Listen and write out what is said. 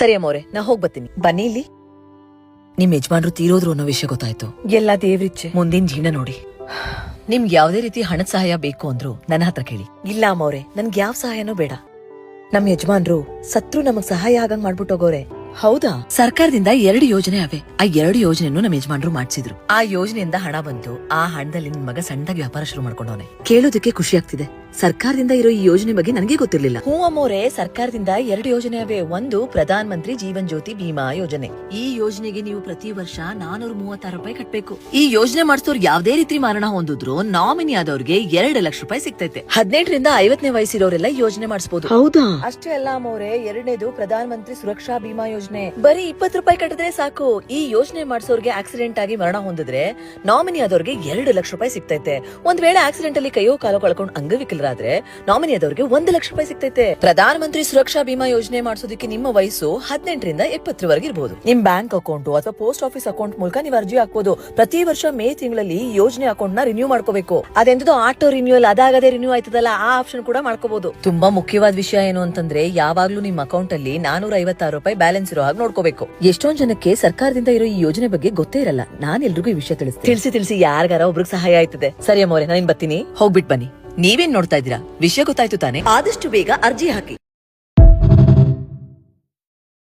ಸರಿ ಅಮ್ಮವ್ರೆ, ನಾ ಹೋಗ್ಬತ್ತೀನಿ. ಬನ್ನಿ ಇಲ್ಲಿ. ನಿಮ್ ಯಜಮಾನ್ರು ತೀರೋದ್ರು ಅನ್ನೋ ವಿಷಯ ಗೊತ್ತಾಯ್ತು. ಎಲ್ಲ ದೇವ್ರಿಚ್ಛೆ. ಮುಂದಿನ ಜೀವನ ನೋಡಿ. ನಿಮ್ಗೆ ಯಾವ್ದೇ ರೀತಿ ಹಣದ ಸಹಾಯ ಬೇಕು ಅಂದ್ರು ನನ್ನ ಹತ್ರ ಕೇಳಿ. ಇಲ್ಲ ಅಮ್ಮವ್ರೆ, ನನ್ಗೆ ಯಾವ ಸಹಾಯನೂ ಬೇಡ. ನಮ್ ಯಜಮಾನ್ರು ಸತ್ರು ನಮಗ್ ಸಹಾಯ ಆಗಂಗ್ ಮಾಡ್ಬಿಟ್ಟೋಗೋರೆ. ಹೌದಾ? ಸರ್ಕಾರದಿಂದ 2 ಯೋಜನೆ ಅವೆ. ಆ 2 ಯೋಜನೆಯನ್ನು ನಮ್ಮ ಯಜಮಾನ್ರು ಮಾಡ್ಸಿದ್ರು. ಆ ಯೋಜನೆಯಿಂದ ಹಣ ಬಂತು. ಆ ಹಣದಲ್ಲಿ ನಿನ್ ಮಗ ಸಣ್ಣದಾಗಿ ವ್ಯಾಪಾರ ಶುರು ಮಾಡ್ಕೊಂಡವನೆ. ಕೇಳೋದಕ್ಕೆ ಖುಷಿ ಆಗ್ತಿದೆ. ಸರ್ಕಾರದಿಂದ ಇರೋ ಈ ಯೋಜನೆ ಬಗ್ಗೆ ನನಗೆ ಗೊತ್ತಿರ್ಲಿಲ್ಲ. ಹ್ಞೂ ಅಮ್ಮೋರೆ, ಸರ್ಕಾರದಿಂದ 2 ಯೋಜನೆ ಅವೆ. ಒಂದು ಪ್ರಧಾನ ಮಂತ್ರಿ ಜೀವನ್ ಜ್ಯೋತಿ ಬಿಮಾ ಯೋಜನೆ. ಈ ಯೋಜನೆಗೆ ನೀವು ಪ್ರತಿ ವರ್ಷ 436 ರೂಪಾಯಿ ಕಟ್ಬೇಕು. ಈ ಯೋಜನೆ ಮಾಡಿಸೋರು ಯಾವ್ದೇ ರೀತಿ ಮರಣ ಹೊಂದಿದ್ರು ನಾಮಿನಿ ಆದವ್ರಿಗೆ 2 ಲಕ್ಷ ರೂಪಾಯಿ ಸಿಗ್ತೈತೆ. 18ರಿಂದ 50ನೇ ವಯಸ್ಸಿರೋರೆಲ್ಲ ಯೋಜನೆ ಮಾಡಿಸಬಹುದು. ಹೌದಾ? ಅಷ್ಟೇ ಅಲ್ಲ ಅಮ್ಮೋರೆ, 2ನೇದು ಪ್ರಧಾನ ಮಂತ್ರಿ ಸುರಕ್ಷಾ ಬಿಮಾ ಯೋಜನೆ. ಬರೀ 20 ರೂಪಾಯಿ ಕಟ್ಟಿದ್ರೆ ಸಾಕು. ಈ ಯೋಜನೆ ಮಾಡಿಸೋರ್ಗೆ ಆಕ್ಸಿಡೆಂಟ್ ಆಗಿ ಮರಣ ಹೊಂದಿದ್ರೆ ನಾಮಿನಿ ಆದವ್ರಿಗೆ 2 ಲಕ್ಷ ರೂಪಾಯಿ ಸಿಗ್ತೈತೆ. ಒಂದ್ ವೇಳೆ ಆಕ್ಸಿಡೆಂಟ್ ಅಲ್ಲಿ ಕೈಯೋ ಕಾಲೋ ಕಳ್ಕೊಂಡು ಅಂಗವಿಕಲ ಆದ್ರೆ ನಾಮಿನಿ ಆದವ್ರಿಗೆ 1 ಲಕ್ಷ ರೂಪಾಯಿ ಸಿಗ್ತೈತೆ. ಪ್ರಧಾನ ಮಂತ್ರಿ ಸುರಕ್ಷಾ ಬಿಮಾ ಯೋಜನೆ ಮಾಡಿಸೋದಕ್ಕೆ ನಿಮ್ಮ ವಯಸ್ಸು 18ರಿಂದ 70 ಇರಬಹುದು. ನಿಮ್ ಬ್ಯಾಂಕ್ ಅಕೌಂಟ್ ಅಥವಾ ಪೋಸ್ಟ್ ಆಫೀಸ್ ಅಕೌಂಟ್ ಮೂಲಕ ನೀವು ಅರ್ಜಿ ಹಾಕಬಹುದು. ಪ್ರತಿ ವರ್ಷ ಮೇ ತಿಂಗಳಲ್ಲಿ ಯೋಜನೆ ಅಕೌಂಟ್ ನ ರಿನ್ಯೂ ಮಾಡ್ಕೋಬೇಕು. ಅದೆಂತದ್ದು ಆಟೋ ರಿನ್ಯೂವಲ್ ಅದಾಗದೆ ರಿನ್ಯೂ ಆಯ್ತದಲ್ಲ, ಆ ಆಪ್ಷನ್ ಕೂಡ ಮಾಡ್ಕೋಬಹುದು. ತುಂಬಾ ಮುಖ್ಯವಾದ ವಿಷಯ ಏನು ಅಂತಂದ್ರೆ, ಯಾವಾಗ್ಲೂ ನಿಮ್ಮ ಅಕೌಂಟ್ ಅಲ್ಲಿ 456 ರೂಪಾಯಿ ಬ್ಯಾಲೆನ್ಸ್ ಇರೋ ಹಾಗೆ ನೋಡ್ಕೋಬೇಕು. ಎಷ್ಟೊಂದ್ ಜನಕ್ಕೆ ಸರ್ಕಾರದಿಂದ ಇರೋ ಈ ಯೋಜನೆ ಬಗ್ಗೆ ಗೊತ್ತೇ ಇರಲ್ಲ. ನಾನ್ ಎಲ್ರಿಗೂ ಈ ವಿಷಯ ತಿಳಿಸಿ ಯಾರಿಗಾರ ಒಬ್ರಿಗೆ ಸಹಾಯ ಆಯ್ತದೆ. ಸರಿ ಅಮ್ಮೋರೆ, ನಾನು ಬರ್ತೀನಿ. ಹೋಗ್ಬಿಟ್ ಬನ್ನಿ. ನೀವೇನ್ ನೋಡ್ತಾ ಇದ್ದೀರಾ? ವಿಷಯ ಗೊತ್ತಾಯ್ತು ತಾನೆ? ಆದಷ್ಟು ಬೇಗ ಅರ್ಜಿ ಹಾಕಿ.